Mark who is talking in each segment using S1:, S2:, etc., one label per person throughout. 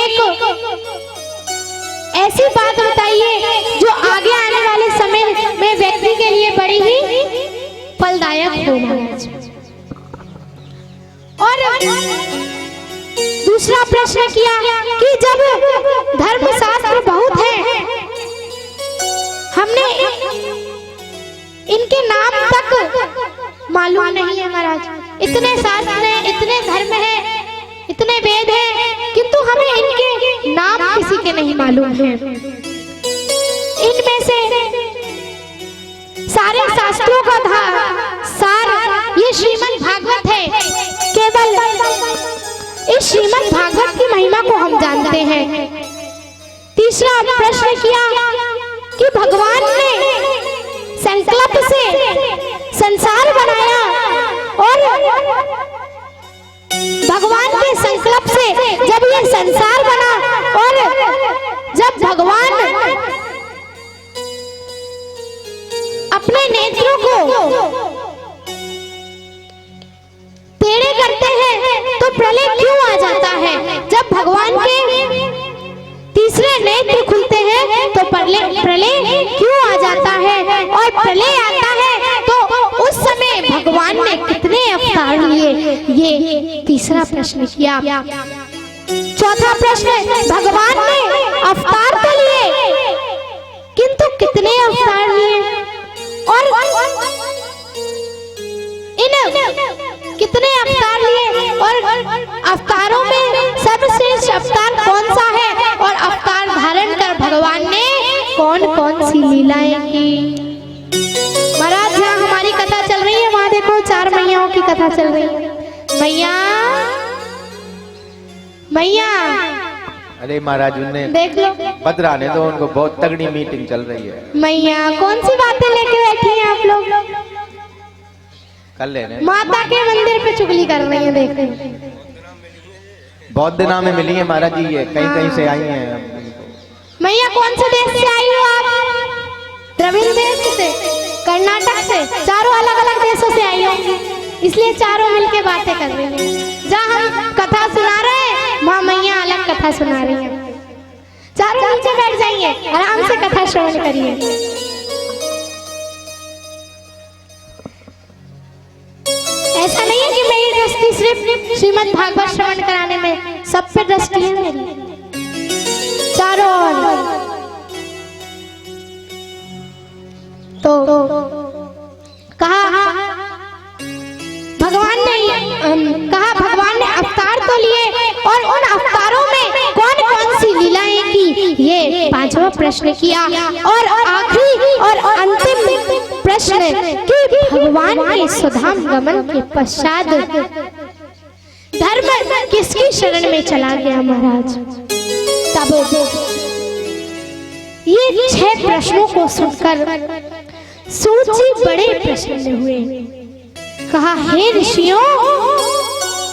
S1: एक ऐसी बात बताइए जो आगे आने वाले समय में व्यक्ति के लिए बड़ी ही फलदायक हो महाराज। और दूसरा प्रश्न किया कि जब धर्मशास्त्र बहुत है, हमने इनके नाम तक मालूम नहीं है महाराज। इतने शास्त्र हैं, इतने धर्म हैं, इतने वेद हैं, किंतु हमें इनके नाम किसी के नहीं मालूम है। इनमें से सारे शास्त्रों का सार ये श्रीमद् भागवत है। केवल इस श्रीमद् भागवत की महिमा को हम जानते हैं। तीसरा प्रश्न किया कि भगवान ने संकल्प से संसार बनाया और भगवान के संकल्प से जब ये संसार बना और जब भगवान अपने नेत्रों को टेढ़े करते हैं तो प्रलय क्यों आ जाता है? जब भगवान के तीसरे नेत्र खुलते हैं तो प्रलय क्यों आ जाता है? और प्रलय आता है तो उस समय भगवान ने कितने अवतार लिए? ये तीसरा प्रश्न किया। चौथा प्रश्न, भगवान ने अवतार तो लिए किंतु कितने अवतार लिए? और इन कितने अवतार लिए और अवतारों में सर्वश्रेष्ठ अवतार कौन सा है? और अवतार धारण कर भगवान ने कौन कौन सी लीलाएं की? महाराज जहाँ हमारी कथा चल रही है वहां देखो 4 मैयाओं की कथा चल रही है। मैया मैया,
S2: अरे महाराज उन्हें
S1: देख लो,
S2: बदराने तो उनको बहुत तगड़ी मीटिंग चल रही है।
S1: मैया कौन सी बातें लेके बैठी हैं आप लोग?
S2: कर लेने
S1: माता के मंदिर पे चुगली कर रही है। देख रही
S2: बहुत दिनों में मिली है महाराज जी, ये कहीं कहीं से आई हैं।
S1: मैया कौन से देश से आई हो आप? द्रविड़ देश से, कर्नाटक से, चारों अलग अलग देशों से आई होंगी, इसलिए चारों मिलके बातें कर रही हैं। जहाँ हम कथा सुना रहे हैं वहाँ मैया अलग कथा सुना रही हैं। चारों नीचे बैठ जाइए, आराम से कथा श्रवण करिए। ऐसा नहीं है कि मेरी दृष्टि सिर्फ श्रीमद् भागवत श्रवण कराने में, सब पे दृष्टि है मेरी, चारों ओर। तो कहा भगवान ने अवतार तो लिए और उन अवतारों में कौन कौन सी लीलाएं की? ये 5वां प्रश्न किया। और आखिरी और अंतिम प्रश्न कि भगवान के सुधाम गमन के पश्चात धर्म किसकी शरण में चला गया महाराज? तब ये 6 प्रश्नों को सुनकर सूची बड़े प्रसन्न हुए। कहा, हे ऋषियों,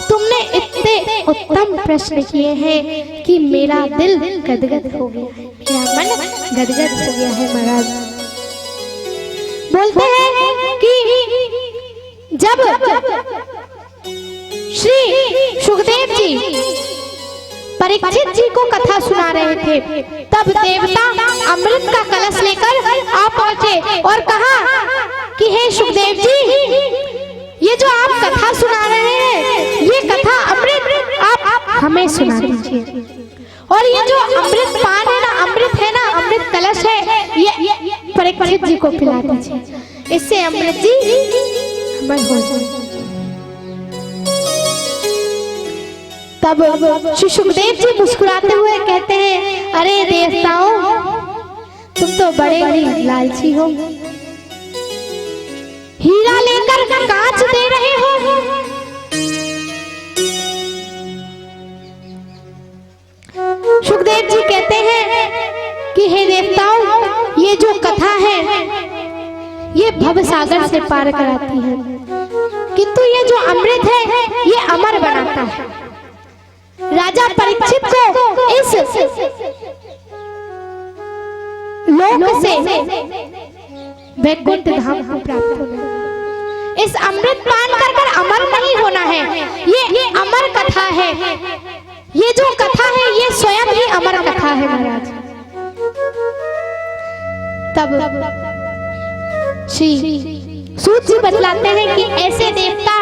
S1: तुमने इतने उत्तम प्रश्न किए हैं कि मेरा दिल गदगद हो गया है, मेरा मन गदगद हो गया है महाराज। बोलते हैं कि जब श्री सुखदेव जी परीक्षित जी को कथा सुना रहे थे तब देवता अमृत का कलश लेकर आ पहुंचे और कहा कि हे सुखदेव जी, ये जो आप कथा सुना रहे हैं ये कथा अमृत आप हमें सुना दीजिए। और ये जो अमृत पान है ना, अमृत है ना, अमृत कलश है, ये परीक्षित जी को पिला दीजिए, इससे अमृत जी अमर हो जाए। तब श्री सुखदेव जी मुस्कुराते हुए कहते हैं, अरे देवताओं, तुम तो बड़े ही लालची हो, हीरा लेकर कांच दे रहे हो। सुखदेव जी कहते हैं कि हे देवताओं, ये जो कथा है ये भव सागर से पार कराती है, किंतु ये जो अमृत है ये अमर बनाता है। राजा परीक्षित को इस लोक से वैकुंठ धाम को प्राप्त होना, इस अमृत पान कर अमर नहीं होना है। ये अमर कथा है, ये जो कथा है ये स्वयं ही अमर कथा है महाराज। तब श्री सूत जी बतलाते हैं कि ऐसे देवता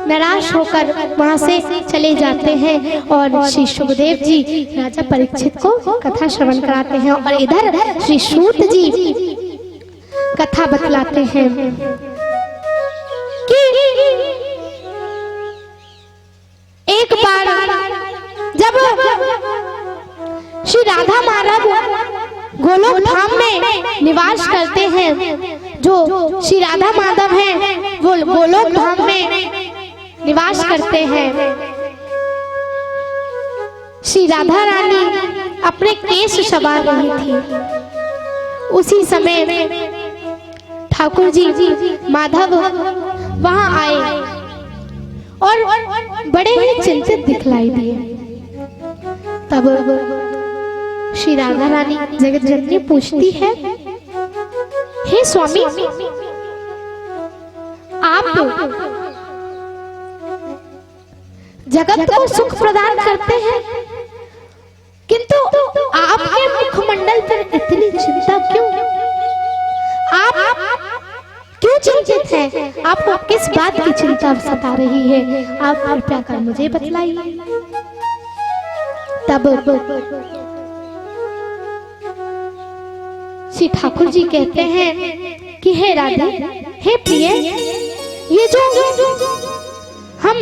S1: निराश होकर वहां से चले जाते हैं और श्री सुखदेव जी राजा परीक्षित को कथा श्रवण कराते हैं और इधर श्री सूत जी कथा बतलाते हैं कि एक बार जब श्री राधा महाराज गोलोक धाम में निवास करते हैं, जो श्री राधा माधव हैं वो गोलोक धाम में निवास करते हैं, श्री राधा रानी अपने केश संवार रही थी। उसी समय ठाकुर जी माधव वहां आए और बड़े ही चिंतित दिखलाई दिए। तब श्री राधा रानी जगत जननी पूछती है, हे स्वामी, आप जगत को सुख प्रदान करते हैं, किंतु आपके मुखमंडल पर इतनी चिंता क्यों? आप क्यों चिंतित हैं? आपको किस बात की चिंता सता रही है? आप कृपया कर मुझे बतलाइए। तब श्री ठाकुर जी कहते हैं कि हे राधे, हे प्रिय, ये जो हम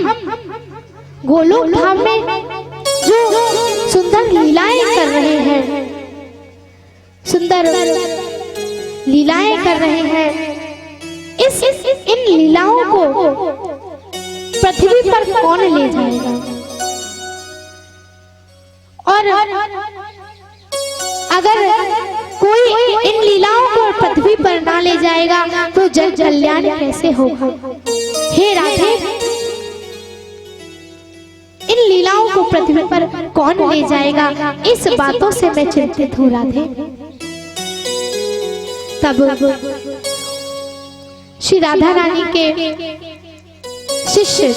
S1: गोलोक धाम में जो सुंदर लीलाएं कर रहे हैं, सुंदर लीलाएं कर रहे हैं, इन लीलाओं को पृथ्वी पर कौन ले जाएगा? और अगर कोई इन लीलाओं को पृथ्वी पर ना ले जाएगा तो जग कल्याण कैसे होगा? हे राधे, इन लीलाओं को पृथ्वी पर कौन ले जाएगा? इस बातों से मैं चिंतित हूँ राधे। तब श्री राधा रानी के शिष्य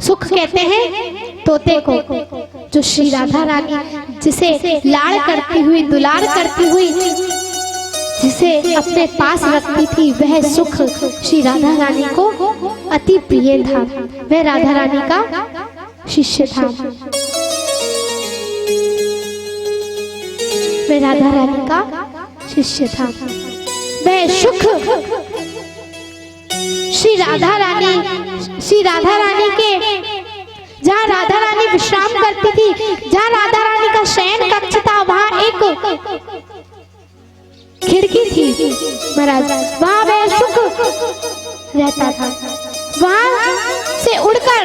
S1: सुख कहते हैं तोते को, जो श्री राधा रानी जिसे लाड़ करती हुई, दुलार करती हुई, जिसे अपने पास रखती थी, वह सुख श्री राधा रानी को अति प्रिय था। वह राधा रानी का शिष्य था, वह राधा रानी का शिष्य था। वह सुख श्री राधा रानी के जहाँ राधा रानी विश्राम करती थी, जहाँ राधा रानी का शयन कक्ष था, वहाँ एक खिड़की थी महाराज, वहाँ वह सुख रहता था। वहाँ से उड़कर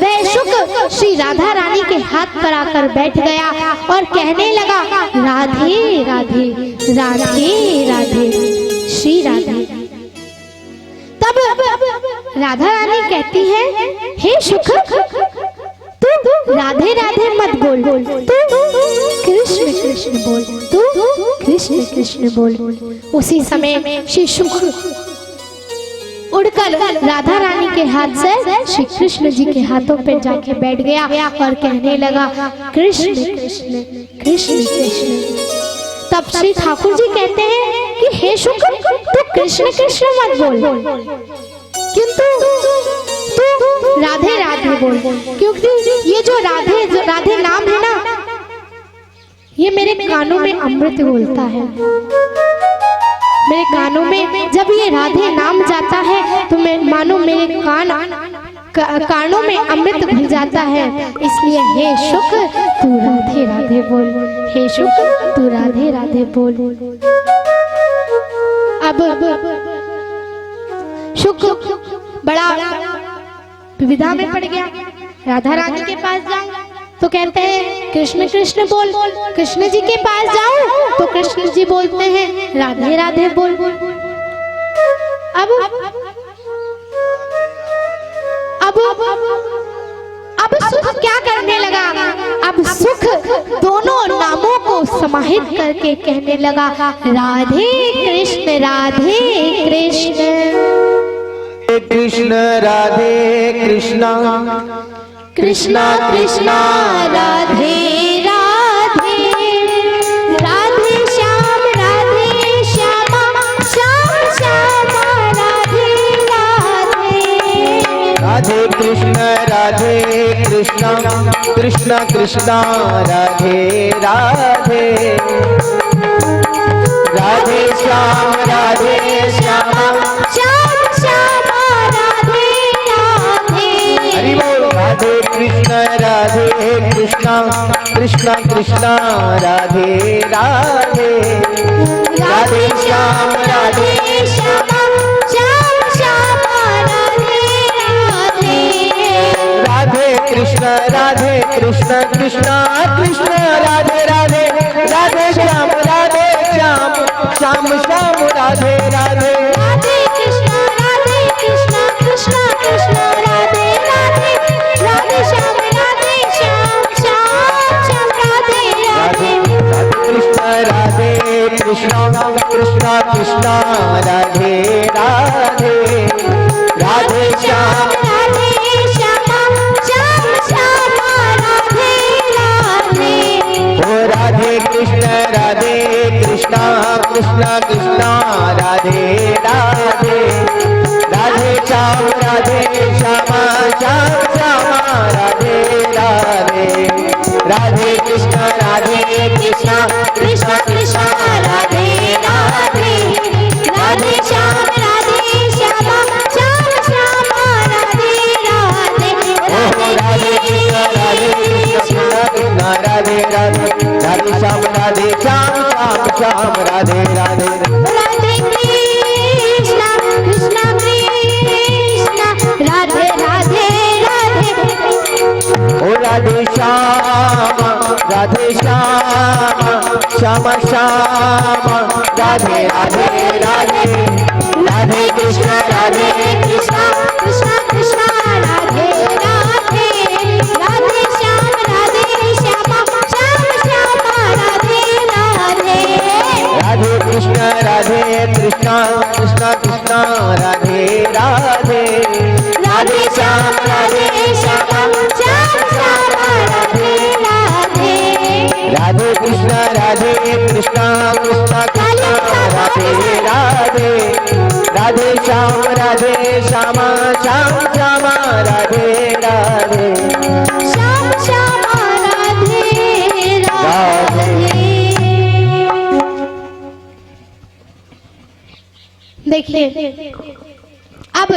S1: वह सुख श्री राधा रानी के हाथ पर आकर बैठ गया और कहने लगा, राधे राधे राधे राधे श्री राधे। तब राधा रानी कहती है, हे सुख, तू राधे राधे मत बोल, तू कृष्ण कृष्ण बोल, तू कृष्ण कृष्ण बोल। उसी समय श्री सुख उड़कर राधा रानी के हाथ से श्री कृष्ण जी के हाथों पर जाके बैठ गया और कहने लगा, कृष्ण कृष्ण कृष्ण कृष्ण। तब श्री ठाकुर जी कहते हैं कि हे सुख, तू कृष्ण कृष्ण मत बोल, किंतु तू राधे राधे बोल, क्योंकि ये जो राधे नाम है ना, ये मेरे कानों में अमृत घोलता है। मेरे कानों में जब ये राधे नाम जाता है तो मैं मानो मेरे कानों में अमृत घुल जाता है। इसलिए हे सुख, तू राधे राधे बोल, हे सुख, तू राधे राधे बोल। अब सुख बड़ा विविधा में पड़ गया। राधा रानी के पास जाऊं तो कहते हैं कृष्ण कृष्ण बोल, कृष्ण जी के पास जाऊं तो कृष्ण जी बोलते हैं राधे राधे बोल। अब सुख क्या करने लगा? अब सुख दोनों नामों को समाहित करके कहने लगा, राधे कृष्ण
S2: कृष्ण राधे कृष्णा
S1: कृष्णा कृष्णा राधे राधे, राधे श्याम श्यामा, श्याम श्यामा राधे राधे।
S2: राधे कृष्ण कृष्णा कृष्णा राधे राधे, राधे श्याम श्यामा,
S1: श्याम श्यामा राधे राधे।
S2: हरि बोल। राधे कृष्ण कृष्णा राधे राधे, राधे श्याम
S1: श्यामा, श्याम श्यामा राधे राधे।
S2: राधे कृष्ण कृष्ण राधे राधे, राधे श्याम श्याम श्याम राधे राधे।
S1: राधे कृष्ण कृष्ण कृष्ण राधे राधे, राधे श्याम श्याम श्याम राधे राधे।
S2: कृष्ण कृष्ण राधे राधे, राधे श्याम
S1: श्यामा, श्याम श्यामा राधे राधे।
S2: ओ राधे कृष्ण कृष्ण राधे राधे, राधे श्याम श्यामा श्याम राधे राधे। राधे कृष्ण कृष्ण
S1: राधे राधे, राधे श्याम श्यामा, श्याम श्यामा राधे राधे।
S2: राधे कृष्ण राधे राधे, राधे श्याम श्याम राधे राधे।
S1: राधे कृष्ण कृष्ण राधे राधे राधे।
S2: ओ राधे श्याम श्याम राधे राधे राधे। राधे कृष्ण
S1: कृष्ण राधे राधे, राधे श्याम श्यामा, श्याम श्यामा राधे राधे।
S2: राधे कृष्ण कृष्ण राधे राधे, राधे श्याम श्यामा
S1: श्याम श्यामा राधे राधे।
S2: राधे कृष्ण कृष्ण राधे राधे, राधे श्याम श्यामा श्याम राधे राधे।
S1: श्याम श्यामा राधे राधे। देखिए अब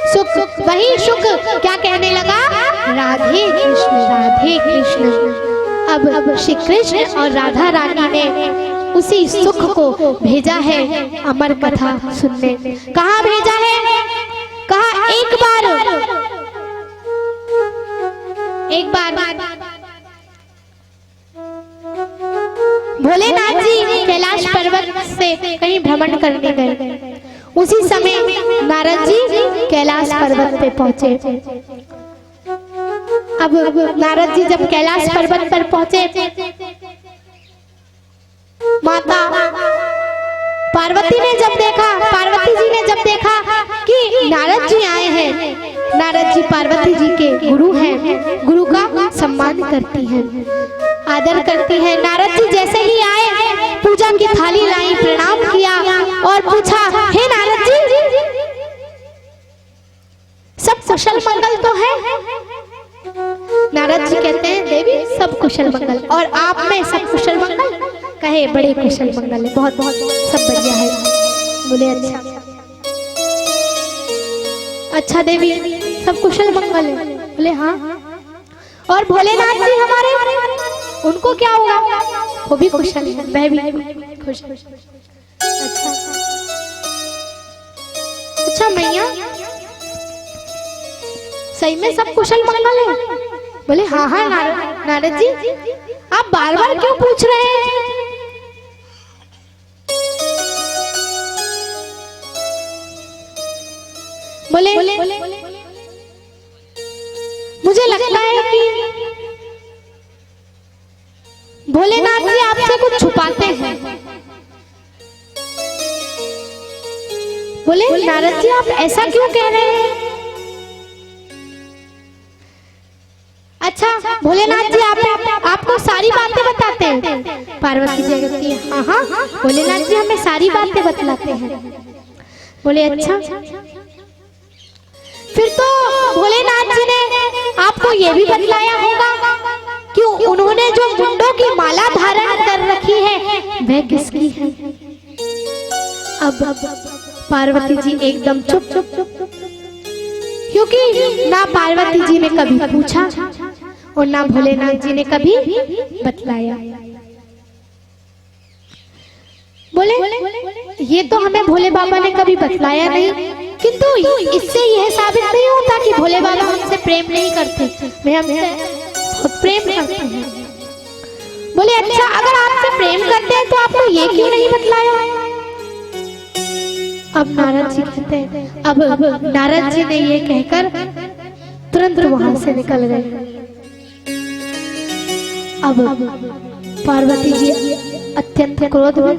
S1: सुख, वही सुख क्या कहने लगा, राधे कृष्ण। अब श्री कृष्ण और राधा रानी ने उसी सुख को भेजा है अमर कथा सुनने। कहाँ भेजा है, कहा एक बार भोलेनाथ जी कैलाश पर्वत से कहीं भ्रमण करने गए। उसी समय नारद जी कैलाश पर्वत पे पहुंचे। अब नारद जी जब कैलाश पर्वत पर पहुंचे, माता पार्वती जी ने जब देखा कि नारद जी आए हैं, नारद जी पार्वती जी के गुरु हैं, गुरु का सम्मान करती हैं, आदर करती हैं। नारद जी जैसे ही आए, पूजा की थाली लाई, प्रणाम किया और पूछा, हे नारद जी, सब कुशल मंगल तो है? नारद जी कहते हैं, देवी सब कुशल मंगल, और आप में सब कुशल मंगल? कहे बड़े कुशल मंगल है, बहुत बहुत सब बढ़िया है। बोले अच्छा देवी सब कुशल मंगल है? बोले हाँ। और भोलेनाथ जी हमारे, उनको क्या हुआ? वो भी कुशल है, मैं भी खुश। अच्छा मैया सही में सब कुशल मंगल है? बोले हाँ नारद जी, आप बार बार क्यों पूछ रहे हैं? बोले मुझे लगता है कि भोलेनाथ जी आपसे कुछ छुपाते हैं। बोले नारद जी आप ऐसा क्यों कह रहे हैं? अच्छा भोलेनाथ जी आपको सारी बातें बताते हैं? पार्वती जी कहती है हाँ हाँ भोलेनाथ जी हमें सारी बातें बतलाते हैं। बोले अच्छा, फिर तो भोलेनाथ जी ने आपको ये भी बतलाया होगा कि उन्होंने जो मुंडों की माला धारण कर रखी है वह किसकी है? अब पार्वती जी एकदम चुप, क्योंकि ना पार्वती जी ने कभी पूछा और ना भोलेनाथ जी ने कभी बतलाया। बोले ये तो हमें भोले बाबा ने कभी बतलाया नहीं, किंतु इससे यह साबित नहीं होता कि भोले बाबा हमसे प्रेम नहीं करते, वे हमसे बहुत प्रेम करते हैं। बोले अच्छा अगर आपसे प्रेम करते हैं तो आपको ये क्यों नहीं बतलाया? अब नारद जी कहते हैं, अब नारद जी ने ये कहकर तुरंत वहां से निकल गए। अब पार्वती जी अत्यंत क्रोध में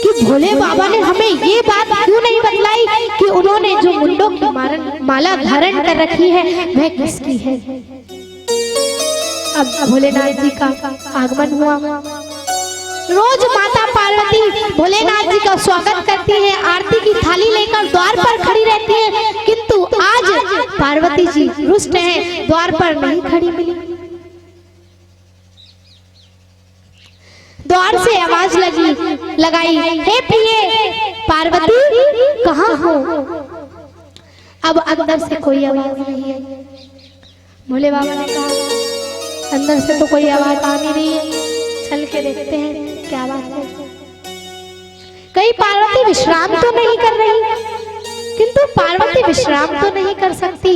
S1: कि भोले बाबा ने हमें ये बात क्यों नहीं बतलाई कि उन्होंने जो मुंडों की माला धारण कर रखी है वह किसकी है। अब भोलेनाथ जी का आगमन हुआ। रोज माता पार्वती भोलेनाथ जी का स्वागत करती है, आरती की थाली लेकर द्वार पर खड़ी रहती है, किंतु आज पार्वती जी रुष्ट हैं, द्वार पर नहीं खड़ी मिली। द्वार से आवाज लगाई, हे प्रिय पार्वती कहाँ हो? अब अंदर से कोई आवाज नहीं है। भोले बाबा ने कहा अंदर से तो कोई आवाज आ नहीं रही है, चल के देखते हैं क्या बात है। कहीं पार्वती विश्राम तो नहीं कर रही? किंतु पार्वती विश्राम तो नहीं कर सकती,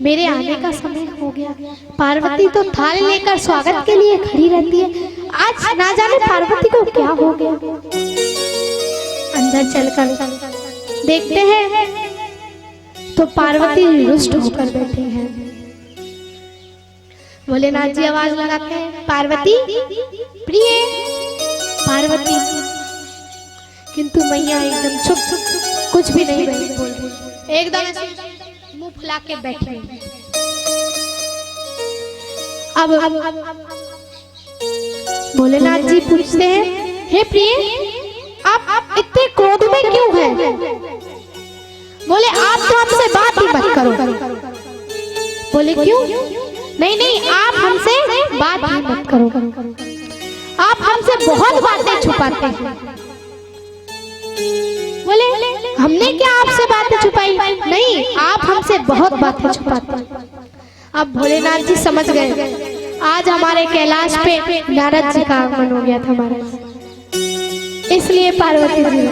S1: मेरे आने का समय हो गया। पार्वती तो थाल लेकर स्वागत के लिए खड़ी रहती है, आज ना जाने पार्वती को क्या हो गया। अंदर चलकर देखते हैं तो पार्वती रुष्ट होकर बैठी हैं। भोलेनाथ जी आवाज लगाते हैं, पार्वती प्रिय पार्वती, किंतु मैया एकदम चुप, कुछ भी नहीं बोल रही, एकदम मुंह फुला के बैठी। अब भोलेनाथ जी पूछते हैं, हे प्रिय आप इतने क्रोध में क्यों हैं? बोले आप तो हमसे बात ही मत करो। बोले क्यों? नहीं आप हमसे बात ही मत करो, आप हमसे बहुत बातें छुपाते हैं। बोले हमने क्या आपसे बातें छुपाई? नहीं आप हमसे बहुत बातें छुपाते हैं। अब भोलेनाथ जी समझ गए आज हमारे कैलाश पे नारद जी का आगमन हो गया था महाराज, इसलिए पार्वती जी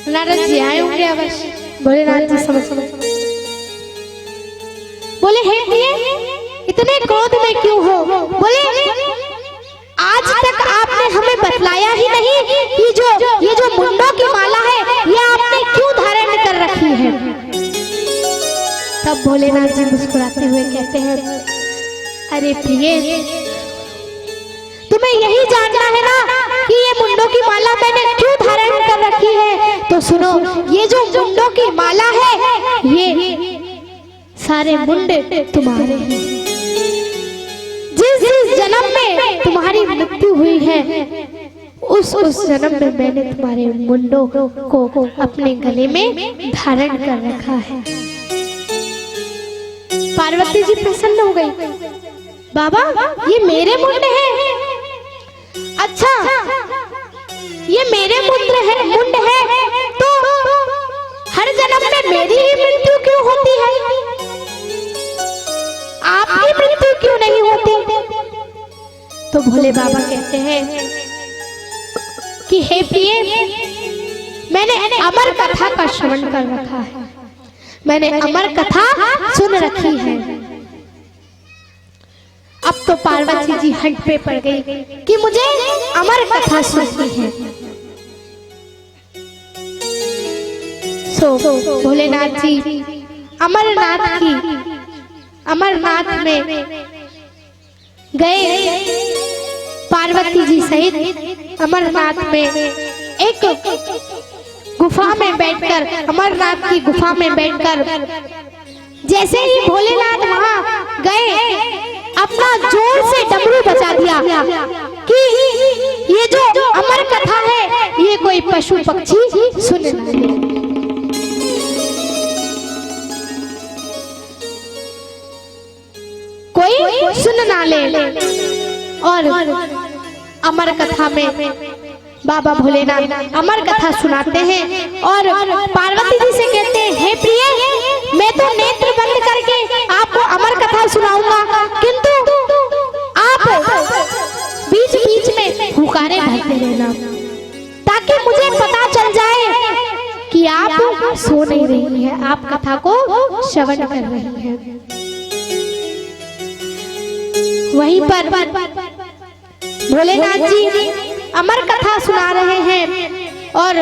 S1: नारद जी आए होंगे अवश्य। भोलेनाथ जी समझ बोले हे प्रिय इतने क्रोध में क्यों हो? बोले आज तक आपने हमें बतलाया ही नहीं कि ये जो मुंडों की माला है ये आपने क्यों धारण कर रखी है। तब भोलेनाथ जी मुस्कुराते हुए कहते हैं, अरे प्रिय तुम्हें यही जानना है ना कि ये मुंडों की माला मैंने क्यों धारण कर रखी है? तो सुनो, ये जो मुंडों की माला है ये सारे मुंडे तुम्हारे हैं। जिस जन्म में तुम्हारी मृत्यु हुई है उस जन्म में मैंने तुम्हारे मुंडों को अपने गले में धारण कर रखा है। पार्वती जी प्रसन्न हो गई, बाबा ये मेरे मुंड हैं? अच्छा ये मेरे मुंड है तो हर जन्म में मेरी ही मृत्यु क्यों होती है? आपकी मृत्यु क्यों नहीं होती? तो भोले बाबा कहते हैं कि हे प्रिय मैंने अमर कथा का श्रवण कर रखा है, मैंने अमर कथा सुन रखी है। अब तो पार्वती जी हट पे पड़ गई कि मुझे अमर कथा सुननी है। सो भोलेनाथ जी अमरनाथ में गए। पार्वती जी सहित अमरनाथ में एक गुफा में बैठकर, अमरनाथ की गुफा में बैठकर जैसे ही भोलेनाथ वहां गए, अपना जोर से डमरू बजा दिया कि ये जो अमर कथा है ये कोई पशु पक्षी सुने ना। कोई सुन ना ले। और अमर कथा में बाबा भोलेनाथ अमर कथा सुनाते हैं और पार्वती जी से कहते हैं, हे प्रिय, मैं तो नेत्र बंद करके आपको अमर कथा सुनाऊंगा, किंतु आप बीच बीच में हुकारे भरते रहना ताकि मुझे पता चल जाए कि आप सो नहीं रही हैं, आप कथा को श्रवण कर रही हैं। वहीं पर भोलेनाथ जी अमर कथा सुना रहे हैं और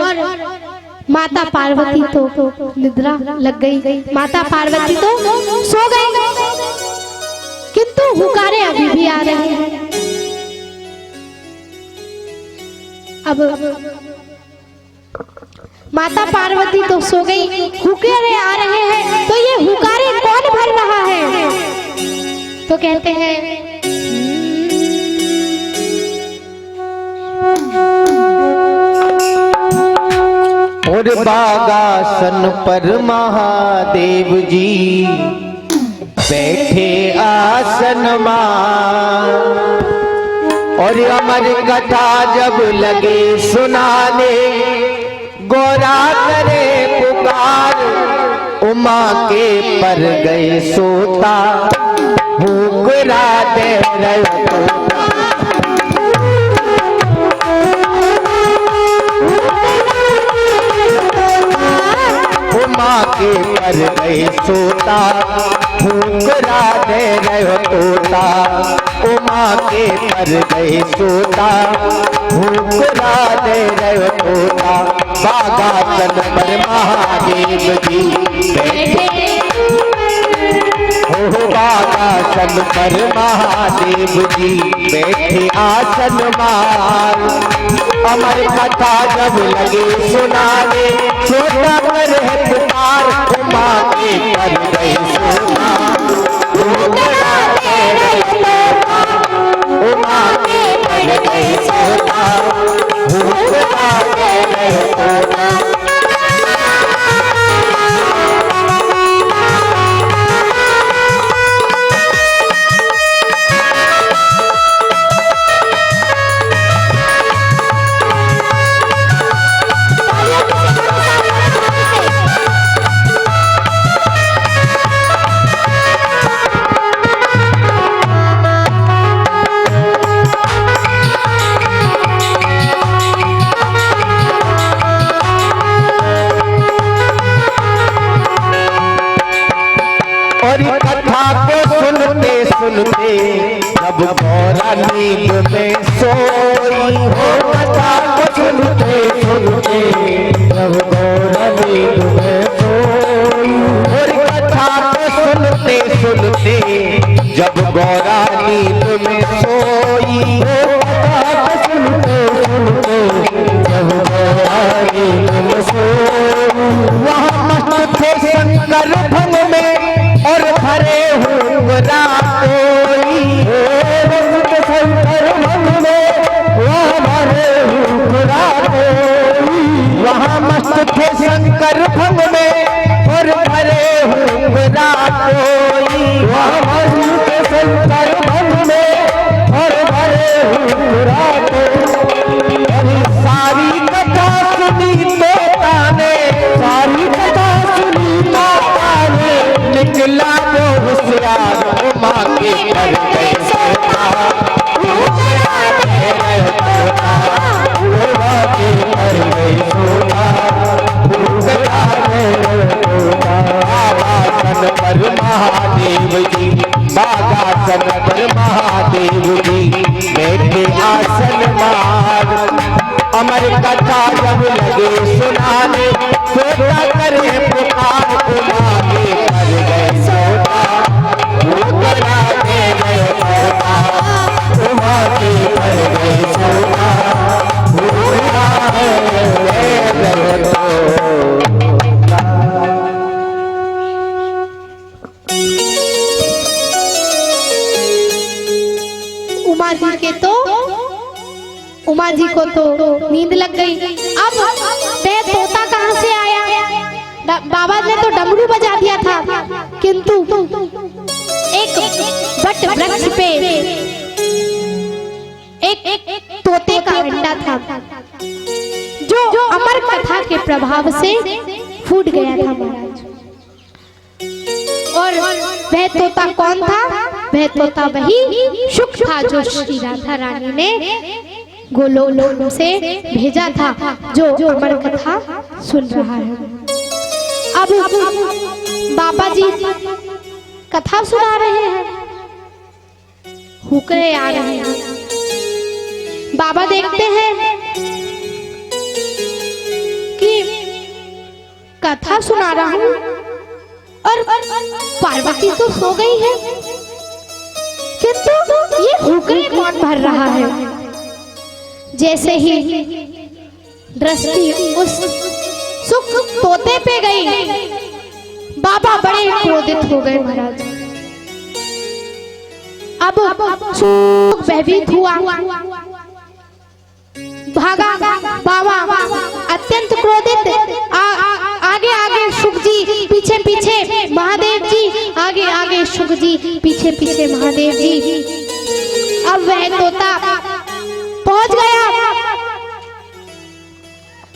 S1: माता पार्वती तो निद्रा लग गई, माता पार्वती तो सो गई, किंतु हुकारे अभी भी आ रहे हैं। अब माता पार्वती तो सो गई, हुकारे आ रहे हैं, तो ये हुकारे कौन भर रहा है? तो कहते हैं,
S2: और बागासन पर महादेव जी बैठे आसन मां, और अमर कथा जब लगे सुनाने, गोरा करे पुकार, उमा के पर गए सोता, हुकरा दे रहे के पर गए सोता, हुकरा दे रहे तोता, उमा के पर गए सोता, हुकरा दे रहे तोता। बागासन पर महादेव जी बैठे, हो बागासन पर महादेव जी बैठे आसन मार, अमर कथा जब लगे सुनाने, सोता कर है पुकार, उमा के पर गए सोता, हुकरा दे रहे तोता, उमा के पर गए सोता, हुकरा दे रहे तोता। और कथा को सुनते सुनते जब गौरा नींद में सोई, हो कथा को सुनते सुनते जब गौरा नींद में सोई, और कथा को सुनते सुनते जब गौरा नींद में सोई, हो कथा को सुनते सुनते जब गौरा नींद में सोई, वहाँ मस्त थे शंकर भंग में और भरे हुकरा कोई, शंकर भंग में वहाँ भरे हुकरा कोई, वहाँ मस्त थे शंकर भंग में और भरे हुकरा कोई, वहाँ मस्त थे शंकर भंग में और भरे हुकरा कोई। सारी कथा सुनी तोता ने, सारी कथा सुनी तोता ने, निकला जो होशियार, उमा के पर गए सोता, हुकरा दे रहे तोता, उमा के पर गए सोता, हुकरा दे रहे तोता। बागासन पर महादेव जी, बागासन पर महादेव जी बैठे आसन मार, अमर कथा जब लगे सुनाने, सोता करे पुकार, उमा के पर गए सोता, हुकरा दे रहे तोता, उमा के पर गए सोता, हुकरा दे रहे तोता।
S1: उमा जी को तो नींद लग गई। अब वह तोता कहाँ से आया? बाबा ने तो डमरू बजा दिया था, किंतु एक वट वृक्ष पे एक तोते का अंडा था, जो अमर कथा के प्रभाव से फूट गया था महाराज। और वह तोता कौन था? वह तोता वही शुक था जो श्री राधा रानी ने गोलोक से भेजा था, जो अमर कथा सुन रहा है। अब बाबा जी कथा सुना रहे हैं, हुक्के आ रहे हैं। बाबा देखते हैं कि कथा सुना रहा हूं और पार्वती तो सो गई है, किंतु ये हुक्के कौन भर रहा है? जैसे ही दृष्टि उस सुख तोते पे गई, बाबा बड़े क्रोधित हो गए महाराज। अब सुख भयभीत हुआ, भागा बाबा अत्यंत क्रोधित। आगे आगे सुख जी, पीछे पीछे महादेव जी, आगे आगे सुख जी, पीछे पीछे महादेव जी। अब वह तोता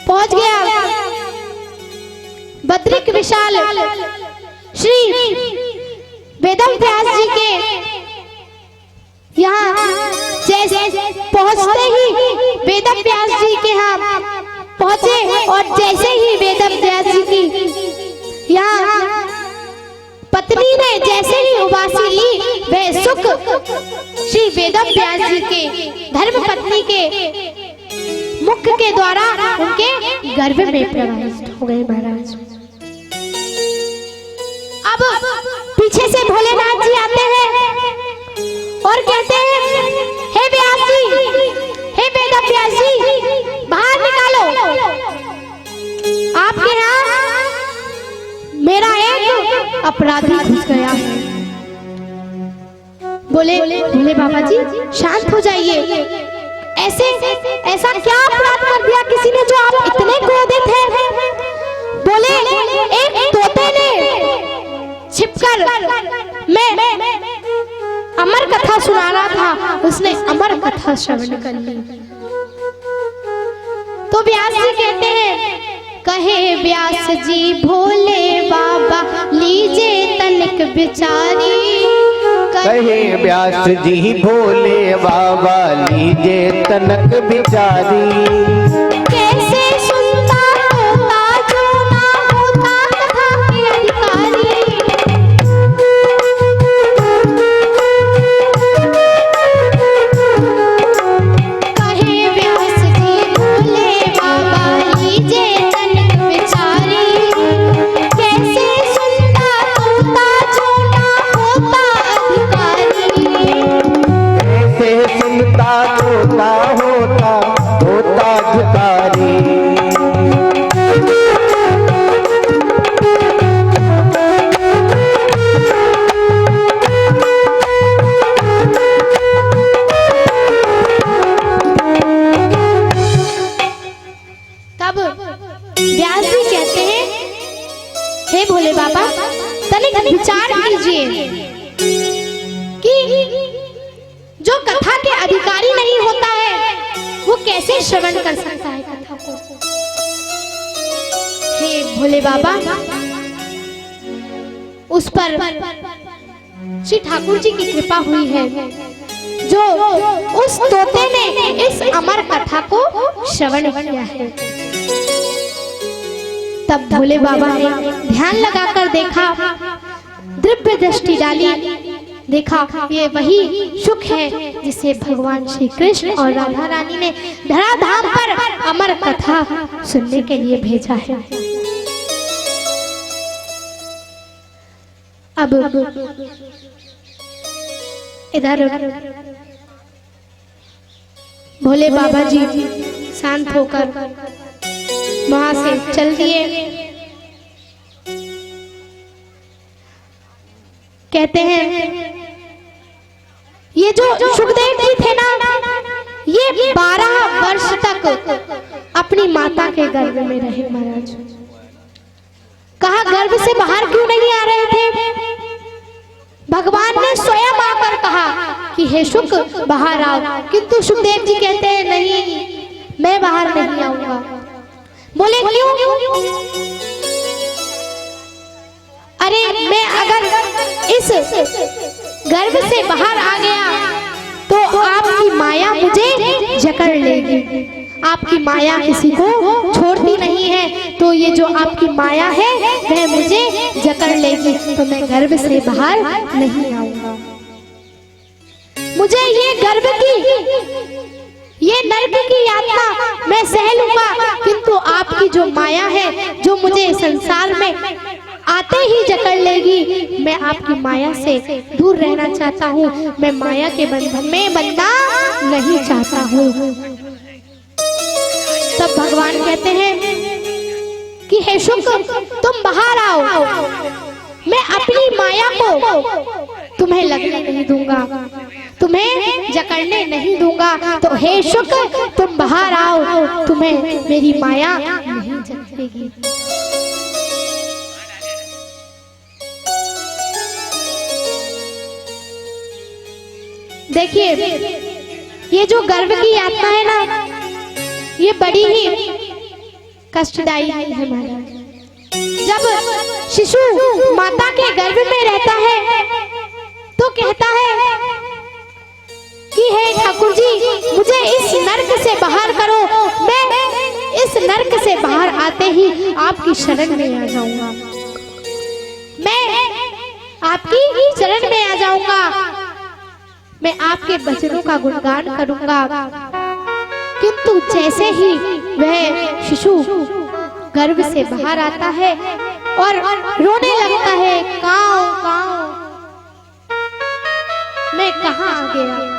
S1: पहुंच गया बद्रिक विशाल श्री वेदम व्यास जी के यहाँ। जैसे पहुंचते ही वेदम व्यास जी के यहाँ पहुंचे, और जैसे ही वेदम व्यास जी की यहाँ पत्नी ने जैसे ही उबासी ली, वह सुख श्री वेदम व्यास जी के धर्म पत्नी के मुख के द्वारा उनके गर्भ में प्रवेश हो गए महाराज। अब पीछे से भोलेनाथ जी आते हैं और कहते हैं, हे व्यास जी, हे वेद व्यास जी, बाहर निकालो, आपके यहाँ मेरा एक अपराधी घुस गया है। बोले भोले बाबा जी शांत हो जाइए, ऐसा क्या अपराध कर दिया किसी ने जो आप इतने क्रोधित हैं? बोले एक तोते ने छिपकर, मैं अमर कथा सुना रहा था, उसने अमर कथा श्रवण कर ली। तो व्यास जी कहते हैं, कहे व्यास जी भोले बाबा लीजे तनिक बिचारी।
S2: कहे व्यास जी भोले बाबा लीजे तनक बिचारी।
S1: कैसे सुनता होता जो ना होता कथा के अधिकारी। कहे व्यास जी भोले बाबा लीजे तनिक बिचारी। कैसे सुनता होता जो ना होता अधिकारी।
S2: कैसे सुनता होता अधिकारी।
S1: तब व्यास जी कहते हैं, हे भोले बाबा तनिक विचार कीजिए कि जो कथा के अधिकारी नहीं होता है वो कैसे श्रवण कर सकता है कथा को। हे भोले बाबा, उस पर श्री ठाकुर जी की कृपा हुई है, जो उस तोते ने इस अमर कथा को श्रवण किया है। तब भोले बाबा ने ध्यान लगाकर देखा, दिव्य दृष्टि डाली, देखा ये वही सुख है जिसे भगवान श्री कृष्ण और राधा रानी ने धराधाम पर अमर कथा सुनने के लिए भेजा है। अब इधर भोले बाबा जी शांत होकर वहां से चल दिए। कहते हैं ये जो सुखदेव जी थे ना, ये 12 वर्ष अपनी माता के गर्भ में रहे महाराज। कहा गर्भ से बाहर क्यों नहीं आ रहे थे? भगवान ने स्वयं आकर कहा कि हे शुक बाहर आओ, किंतु सुखदेव जी कहते हैं नहीं, मैं बाहर नहीं आऊंगा। बोले क्यों? अरे मैं अगर इस गर्भ से बाहर आ गया तो आपकी माया मुझे जकड़ लेगी। आपकी माया किसी को छोड़ती नहीं है, तो ये जो आपकी माया है वह मुझे जकड़ लेगी, तो मैं गर्भ से बाहर नहीं आऊंगा। मुझे ये गर्भ की, ये नरक की यातना मैं सह लूंगा, किंतु आपकी जो माया है जो मुझे संसार में आते ही जकड़ लेगी, मैं आपकी माया से दूर रहना चाहता हूँ। मैं माया के बंधन में बंधना नहीं चाहता हूँ। तब भगवान कहते हैं कि हे शुक तुम बाहर आओ, मैं अपनी माया को तुम्हें लगने नहीं दूंगा, तुम्हें जकड़ने नहीं दूंगा। तो हे शुक तुम बाहर आओ, तुम्हें मेरी माया नहीं जकड़ेगी। देखिए ये जो गर्भ की यातना है ना, ये बड़ी ही कष्टदायी है महाराज। जब शिशु माता के गर्भ में रहता है तो कहता है कि हे ठाकुर जी मुझे इस नरक से बाहर करो, मैं इस नरक से बाहर आते ही आपकी शरण में आ जाऊंगा, मैं आपकी शरण में आ जाऊंगा, मैं आपके वचनों का गुणगान करूंगा। किंतु जैसे ही वह शिशु गर्भ से बाहर आता है और रोने लगता है, काओ काओ मैं कहाँ आ गया,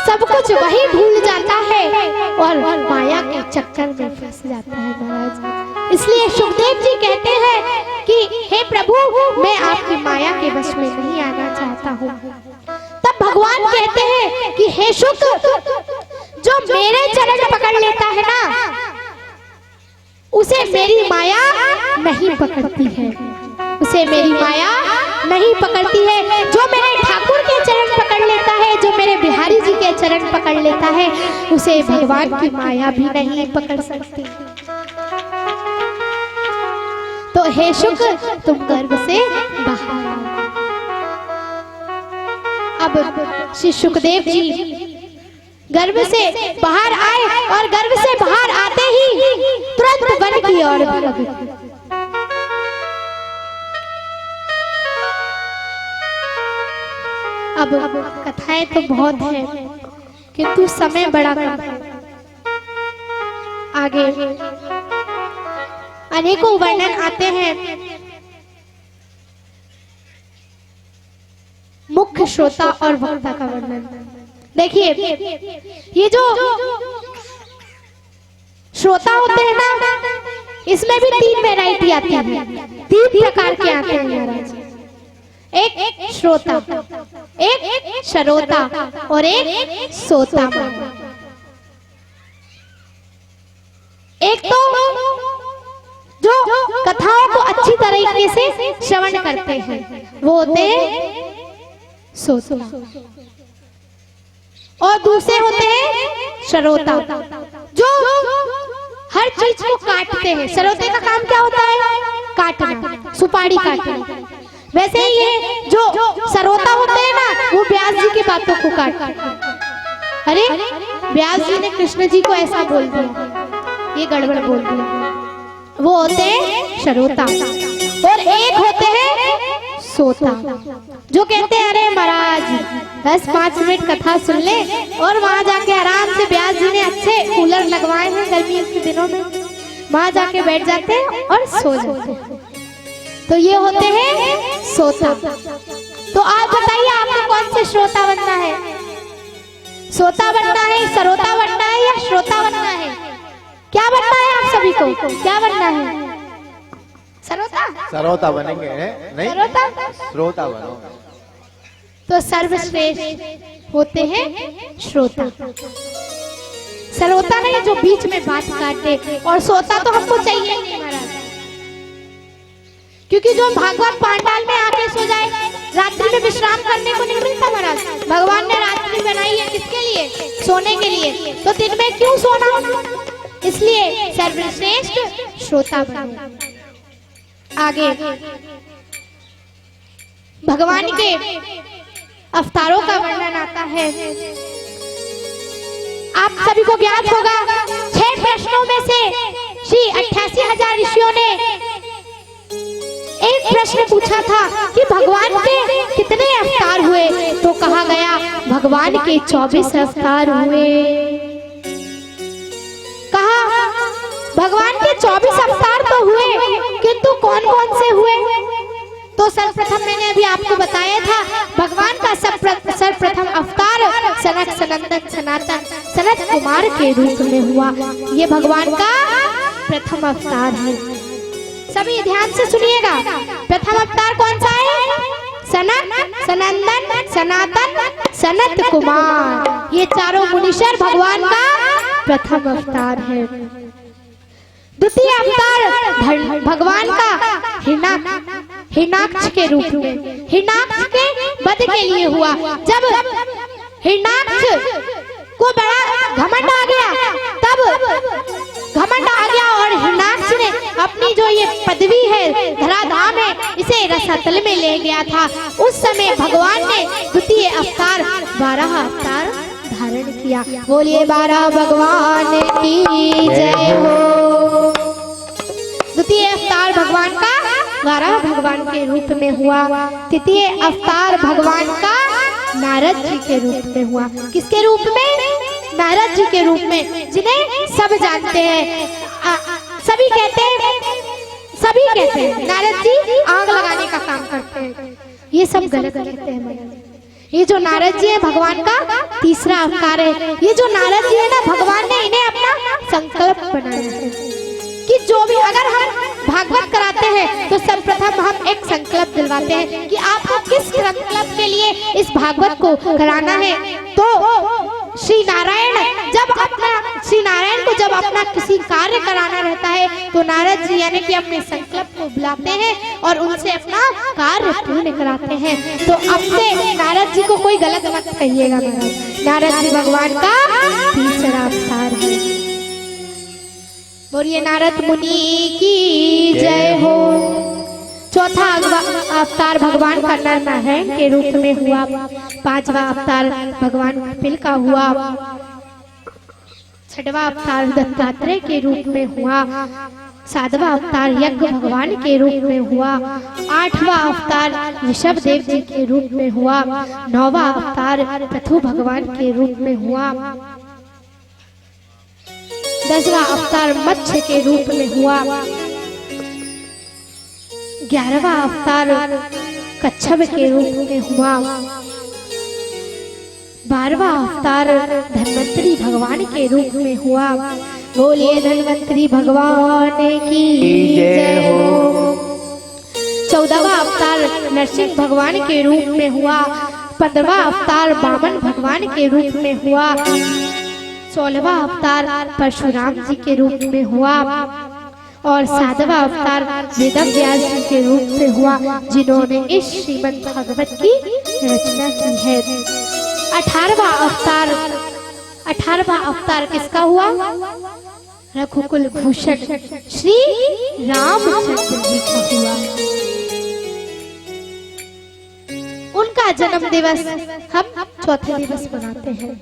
S1: सब कुछ वही भूल जाता है और माया के चक्कर में फंस जाता है महाराज। इसलिए सुखदेव जी कहते हैं कि हे प्रभु मैं आपकी माया के वश में नहीं आना चाहता हूँ। तब भगवान कहते हैं कि हे शुक जो मेरे चरण पकड़ लेता है ना, उसे मेरी माया नहीं पकड़ती है, उसे मेरी माया नहीं पकड़ती है। जो मेरे ठाकुर के चरण पकड़ लेता है, जो मेरे बिहारी जी के चरण पकड़ लेता है, उसे भगवान की माया भी नहीं पकड़ सकती। तो हे शुक तुम गर्भ से बाहर आओ। अब श्री सुखदेव जी गर्भ से बाहर आए और गर्भ से बाहर आते ही तुरंत वन की ओर भाग। अब कथाएं तो बहुत है किंतु समय बड़ा कम है। आगे अनेकों वर्णन आते हैं। मुख्य श्रोता और वक्ता का वर्णन देखिए। ये जो श्रोता होते हैं ना, इसमें भी 3 वैरायटी आती है, 3 प्रकार के आते हैं महाराज। एक श्रोता, एक श्रोता और एक सोता। एक तो जो कथाओं को अच्छी तरीके से श्रवण करते हैं वो होते हैं सोता, और दूसरे होते हैं श्रोता जो हर चीज को काटते हैं। श्रोते का काम क्या होता है? काटना, सुपारी काटना। वैसे ही ये जो श्रोता होते हैं ना, वो व्यास जी की बातों को काटते हैं। अरे व्यास जी ने कृष्ण जी को ऐसा बोल दिया, ये गड़बड़ बोल दिया। वो होते हैं श्रोता और एक होते हैं सोता जो कहते हैं अरे महाराज 10-5 मिनट कथा सुन ले, और वहां जाके आराम से व्यास जी ने अच्छे कूलर लगवाए हैं गर्मियों के दिनों में, वहां जाके बैठ जाते हैं और सो जाते हैं। तो ये होते हैं सोता। तो आप बताइए आपको कौन से श्रोता बनना है? सोता बनना है, श्रोता बनना है या श्रोता बनना है? क्या बनना है आप सभी को? क्या बनना है? श्रोता?
S2: श्रोता बनेंगे नहीं?
S1: श्रोता?
S2: श्रोता बनो।
S1: तो सर्वश्रेष्ठ होते हैं श्रोता। सरोता नहीं जो बीच में बात काटे, और सोता तो हमको चाहिए नहीं महाराज, क्योंकि जो भागवत पांडाल में आके सो जाए, रात्रि में विश्राम करने को नहीं मिलता महाराज। भगवान ने रात्रि बनाई है किसके लिए? सोने के लिए, तो दिन में क्यों सोना? इसलिए सर्वश्रेष्ठ श्रोता बनो। आगे भगवान के अवतारों का वर्णन आता है। आप सभी को ज्ञात होगा 6 प्रश्नों में से श्री 88,000 ऋषियों ने एक प्रश्न पूछा था कि भगवान के कितने अवतार हुए, तो कहा गया भगवान के 24 अवतार हुए। कहा भगवान के 24 अवतार तो हुए, किंतु कौन कौन से हुए? तो सर्वप्रथम मैंने अभी आपको बताया था, भगवान का सर्वप्रथम अवतार सनक सनंदन सनातन सनत कुमार के रूप में हुआ। ये भगवान का प्रथम अवतार है। सभी ध्यान से सुनिएगा, प्रथम अवतार कौन सा है? सनक सनंदन सनातन सनत कुमार। ये चारों मुनीश्वर भगवान का प्रथम अवतार है। द्वितीय अवतार भगवान का हिरण्याक्ष के रूप में, हिरण्याक्ष के वध के लिए हुआ। जब हिरण्याक्ष को बड़ा घमंड आ गया, तब घमंड आ गया और हिरण्याक्ष ने अपनी जो ये पदवी है, धराधाम है, इसे रसातल में ले गया था। उस समय भगवान ने द्वितीय अवतार 12 अवतार धारण किया। बोलिए 12 भगवान की जय हो। द्वितीय अवतार भगवान का 12 भगवान के रूप में हुआ। तृतीय अवतार भगवान का नारद जी के रूप में हुआ। किसके रूप में? नारद जी के रूप में, जिन्हें सब जानते हैं। सभी कहते हैं नारद जी आग लगाने का काम करते हैं। ये सब गलत कहते हैं। ये जो नारद जी है भगवान का तीसरा अवतार है। ये जो नारद जी है ना, भगवान ने इन्हें अपना संकल्प बनाया है कि जो भी अगर हम भागवत कराते हैं तो सर्वप्रथम हम एक संकल्प दिलवाते हैं कि आपको किस संकल्प के लिए इस भागवत को कराना है। तो श्री नारायण को जब अपना किसी कार्य कराना रहता है तो नारद जी यानी कि अपने संकल्प को बुलाते हैं और उनसे अपना कार्य पूर्ण कराते हैं। तो अब से नारद जी को कोई गलत मत कहिएगा महाराज। नारद जी भगवान का तीसरा अवतार है। बोलिए नारद मुनि की जय हो। चौथा अवतार भगवान का नरनारायण के रूप में हुआ। 5वां अवतार भगवान कपिल का हुआ। 6वां अवतार दत्तात्रेय के रूप में हुआ। 7वां अवतार यज्ञ भगवान के रूप में हुआ। 8वां अवतार ऋषभ देव जी के रूप में हुआ। 9वां अवतार पृथु भगवान के रूप में हुआ। 10वां अवतार मत्स्य के रूप में हुआ। 11वां अवतार कच्छप के रूप में हुआ। 12वां अवतार धन्वंतरी भगवान के रूप में हुआ। बोलिए धन्वंतरी भगवान की जय हो। 14वां अवतार नरसिंह भगवान के रूप में हुआ। 15वां अवतार वामन भगवान के रूप में हुआ। 16वां अवतार परशुराम जी के रूप में हुआ। और 7वां अवतार वेद व्यास जी के रूप में हुआ, जिन्होंने इस श्रीमद् भागवत की रचना की है। 18वां अवतार किसका हुआ? रघुकुल भूषण श्री रामचंद्र जी का हुआ। उनका जन्म दिवस हम चौथे दिवस मनाते हैं।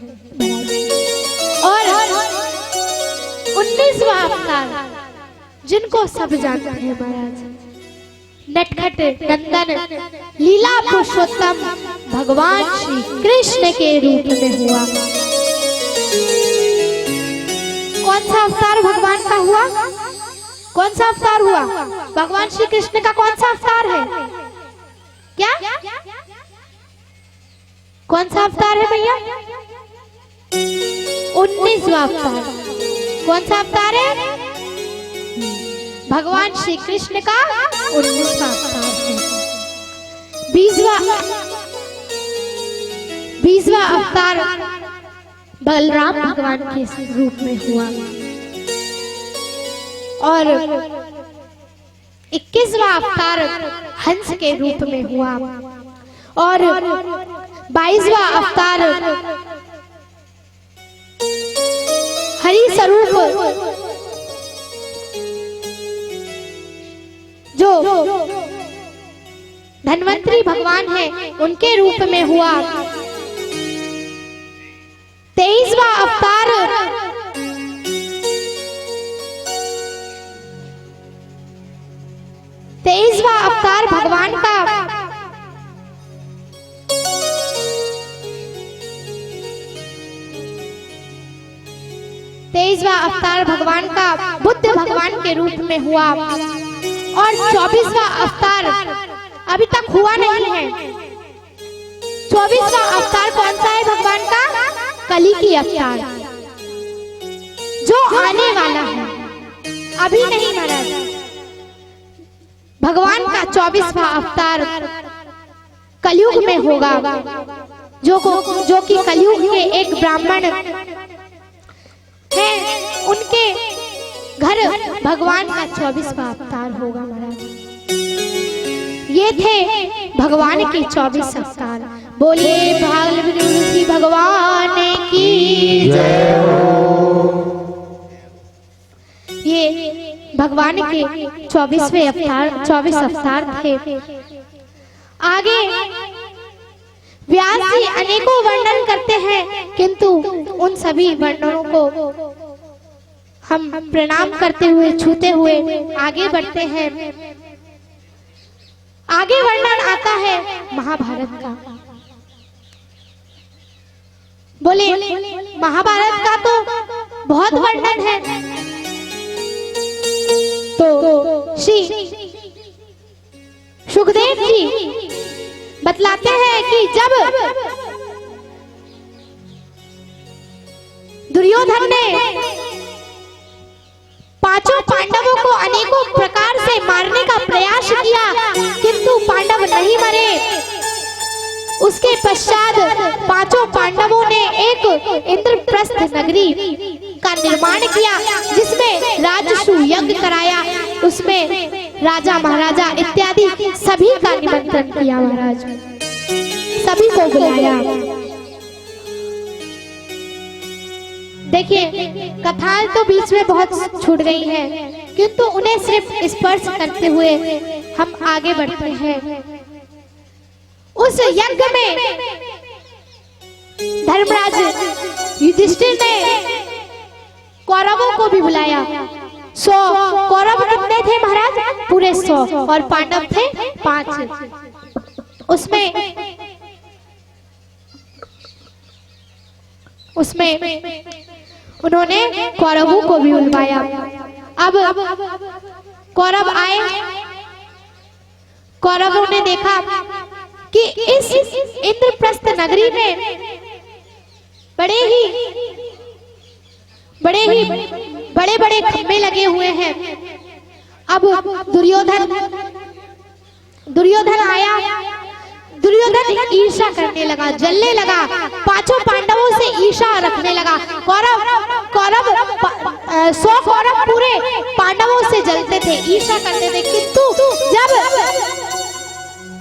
S1: और 19वां अवतार जिनको सब जानते हैं महाराज, नटखट नंदन लीला पुरुषोत्तम भगवान श्री कृष्ण के रूप में हुआ। कौन सा अवतार भगवान का हुआ? कौन सा अवतार हुआ? भगवान श्री कृष्ण का कौन सा अवतार है? क्या कौन सा अवतार है भैया? 19वां अवतार। कौन सा अवतार है? भगवान श्री कृष्ण का 19वां अवतार है। 20वां अवतार बलराम भगवान के रूप में हुआ और 21वां अवतार हंस के रूप में हुआ और 22वां अवतार हरि स्वरूप जो धन्वंतरी भगवान है उनके रूप में हुआ। 23वां अवतार भगवान का बुद्ध भगवान के रूप में हुआ और 24वां अवतार अभी तक हुआ नहीं है। 24वां अवतार कौन सा है भगवान का? कली की अवतार जो आने वाला है, अभी नहीं महाराज। भगवान का 24वां अवतार कलयुग में होगा, जो कि कलयुग के एक ब्राह्मण है, उनके घर भगवान का 24वां अवतार होगा महाराज। ये थे भगवान के 24 अवतार। बोले भागवती भगवान की जय हो। ये भगवान के 24 अवतार थे। आगे व्यास जी अनेकों वर्णन करते हैं, किंतु उन सभी वर्णनों को हम प्रणाम करते हुए, छूते हुए आगे बढ़ते हैं। आगे वर्णन आता है महाभारत का। बोले महाभारत का तो बहुत वर्णन है। तो श्री सुखदेव जी बतलाते हैं कि जब दुर्योधन ने पांचों पांडवों को अनेकों प्रकार से मारने का प्रयास किया, किंतु पांडव नहीं मरे। उसके पश्चात पांचों पांडवों ने एक इंद्रप्रस्थ नगरी का निर्माण किया, जिसमें राजसूय यज्ञ कराया। उसमें राजा महाराजा इत्यादि सभी का निमंत्रण किया महाराज, सभी को बुलाया। देखिए कथाएं तो बीच में बहुत छूट गई हैं, किंतु उन्हें सिर्फ स्पर्श करते हुए हम आगे बढ़ते हैं। उस यज्ञ में धर्मराज युधिष्ठिर ने कौरवों को भी बुलाया। 100 कौरव कितने थे महाराज? पूरे 100 और पांडव थे 5। उसमें उन्होंने कौरवों को भी बुलवाया। अब कौरव आए, कौरवों ने देखा कि इस इंद्रप्रस्थ नगरी में बड़े बड़े खंभे लगे हुए हैं। अब दुर्योधन आया। दुर्योधन ईर्ष्या करने लगा, जलने लगा, पांचों पांडवों से ईर्ष्या रखने लगा। 100 कौरव पूरे पांडवों से जलते थे, ईर्ष्या करते थे। किंतु जब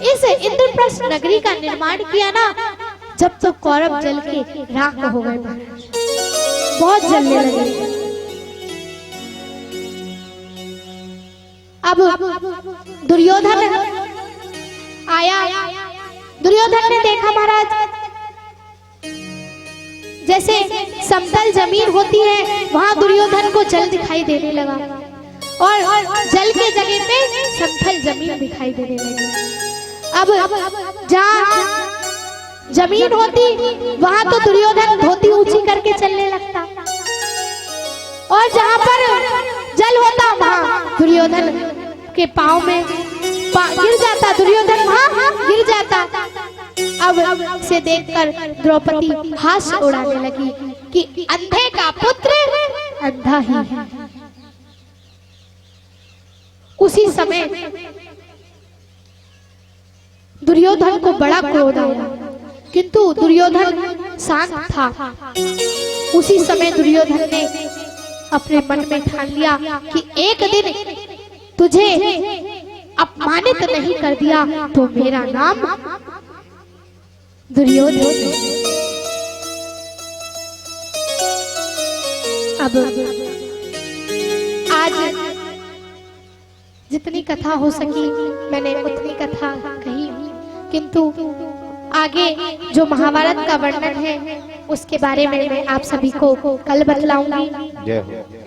S1: इस इंद्रप्रस्थ नगरी का निर्माण किया ना, जब तो कौरव जल के राख हो गए, बहुत जलने लगे। अब दुर्योधन आया। दुर्योधन ने देखा महाराज, जैसे समतल जमीन होती है वहां दुर्योधन को जल दिखाई देने लगा, और जल के जगह पे समतल जमीन दिखाई देने लगी। अब जहाँ जमीन होती वहां तो दुर्योधन धोती ऊंची करके चलने लगता, और जहाँ पर जल होता वहां दुर्योधन के पाँव में गिर जाता, दुर्योधन वहां गिर जाता। अब से देखकर द्रौपदी हास्य उड़ाने लगी कि अंधे का पुत्र अंधा ही है। उसी समय दुर्योधन को बड़ा क्रोध आया, किंतु दुर्योधन शांत था उसी समय दुर्योधन ने अपने मन में ठान लिया कि एक दिन तुझे अपमानित नहीं कर दिया तो मेरा नाम दुर्योधन। अब आज जितनी कथा हो सकी मैंने उतनी कथा कही, किंतु आगे जो महाभारत का वर्णन है उसके बारे में मैं आप सभी को कल बतलाऊंगी।
S2: जय हो।